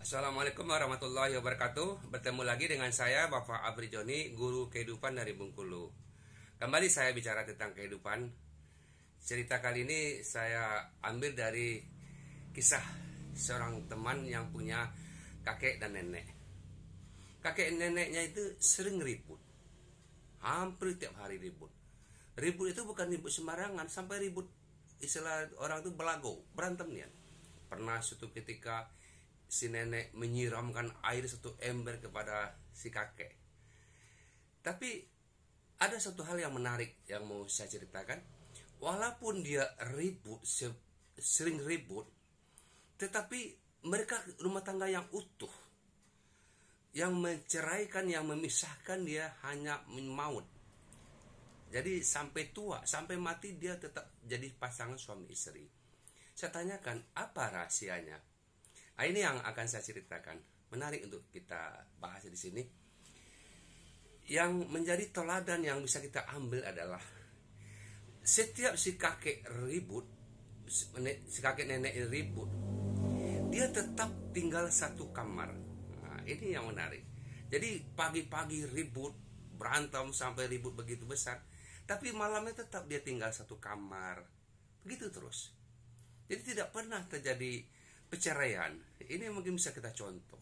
Assalamualaikum warahmatullahi wabarakatuh. Bertemu lagi dengan saya Bapak Abri Joni, guru kehidupan dari Bengkulu. Kembali saya bicara tentang kehidupan. Cerita kali ini saya ambil dari kisah seorang teman yang punya kakek dan nenek. Kakek neneknya itu sering ribut. Hampir tiap hari ribut. Ribut itu bukan ribut sembarangan, sampai ribut istilah orang itu belago, berantem nih. Pernah suatu ketika si nenek menyiramkan air satu ember kepada si kakek. Tapi ada satu hal yang menarik yang mau saya ceritakan. Walaupun dia ribut, sering ribut, tetapi mereka rumah tangga yang utuh. Yang menceraikan, yang memisahkan dia hanya maut. Jadi sampai tua, sampai mati dia tetap jadi pasangan suami istri. Saya tanyakan, apa rahasianya? Nah, ini yang akan saya ceritakan. Menarik untuk kita bahas di sini. Yang menjadi teladan yang bisa kita ambil adalah setiap si kakek ribut, si kakek nenek ribut, dia tetap tinggal satu kamar. Nah, ini yang menarik. Jadi pagi-pagi ribut, berantem sampai ribut begitu besar, tapi malamnya tetap dia tinggal satu kamar. Begitu terus. Jadi tidak pernah terjadi perceraian. Ini mungkin bisa kita contoh.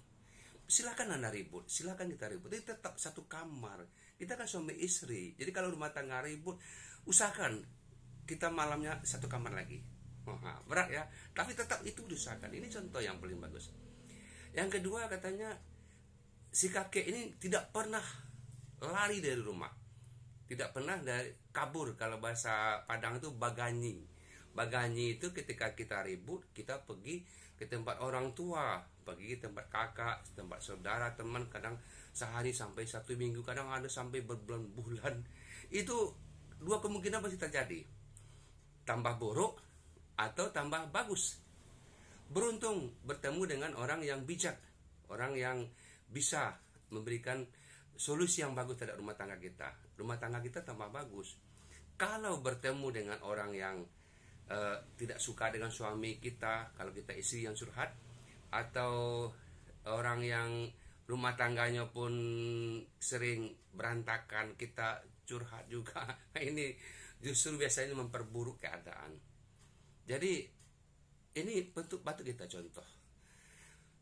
Silakan Anda ribut, silakan kita ribut. Tapi tetap satu kamar. Kita kan suami istri. Jadi kalau rumah tangga ribut, usahakan kita malamnya satu kamar lagi. Wah, berat ya. Tapi tetap itu diusahakan. Ini contoh yang paling bagus. Yang kedua katanya, si kakek ini tidak pernah lari dari rumah. Tidak pernah kabur. Kalau bahasa Padang itu baganyi. Baganyi itu ketika kita ribut, kita pergi ke tempat orang tua, pergi ke tempat kakak, tempat saudara, teman, kadang sehari sampai 1 minggu, kadang ada sampai berbulan-bulan. Itu dua kemungkinan pasti terjadi. Tambah buruk atau tambah bagus. Beruntung bertemu dengan orang yang bijak, orang yang bisa memberikan solusi yang bagus terhadap rumah tangga kita. Rumah tangga kita tambah bagus. Kalau bertemu dengan orang yang tidak suka dengan suami kita, kalau kita istri yang curhat, atau orang yang rumah tangganya pun sering berantakan, kita curhat juga, ini justru biasanya memperburuk keadaan. Jadi ini patut kita contoh.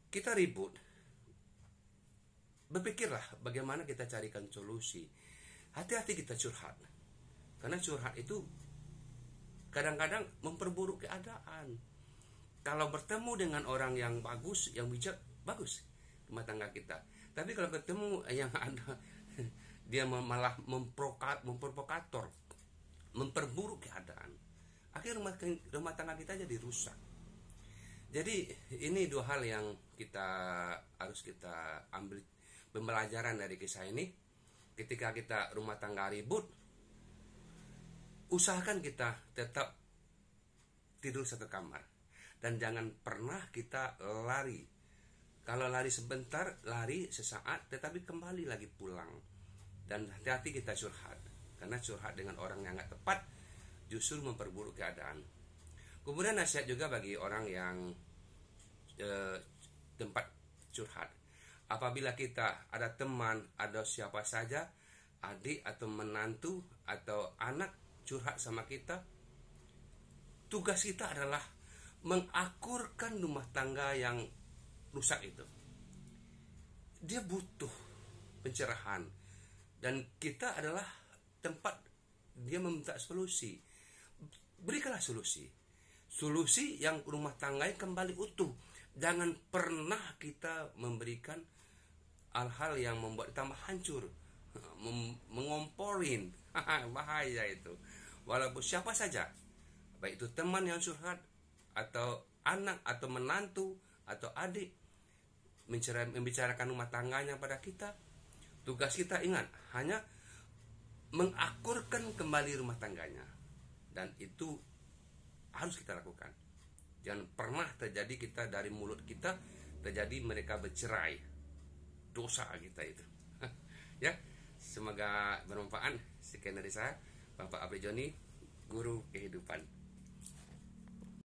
Kita ribut, berpikirlah bagaimana kita carikan solusi. Hati-hati kita curhat, karena curhat itu kadang-kadang memperburuk keadaan. Kalau bertemu dengan orang yang bagus, yang bijak, bagus rumah tangga kita. Tapi kalau bertemu yang ada dia malah memprovokator, memperburuk keadaan, akhirnya rumah tangga kita jadi rusak. Jadi ini dua hal yang harus kita ambil pembelajaran dari kisah ini. Ketika kita rumah tangga ribut, usahakan kita tetap tidur satu kamar. Dan jangan pernah kita lari. Kalau lari sebentar, lari sesaat, tetapi kembali lagi pulang. Dan hati-hati kita curhat. Karena curhat dengan orang yang gak tepat justru memperburuk keadaan. Kemudian nasihat juga bagi orang yang tempat curhat. Apabila kita ada teman, ada siapa saja, adik atau menantu atau anak curhat sama kita, tugas kita adalah mengakurkan rumah tangga yang rusak itu. Dia butuh pencerahan, dan kita adalah tempat dia meminta solusi. Berikanlah solusi yang rumah tangga kembali utuh. Jangan pernah kita memberikan hal-hal yang membuat tambah hancur, mengomporin. Bahaya itu. Walaupun siapa saja, baik itu teman yang curhat, atau anak, atau menantu, atau adik, membicarakan rumah tangganya pada kita, tugas kita ingat hanya mengakurkan kembali rumah tangganya. Dan itu harus kita lakukan. Jangan pernah terjadi kita dari mulut kita terjadi mereka bercerai. Dosa kita itu. Ya, semoga bermanfaat. Sekian dari saya, Bapak Abri Joni, guru kehidupan.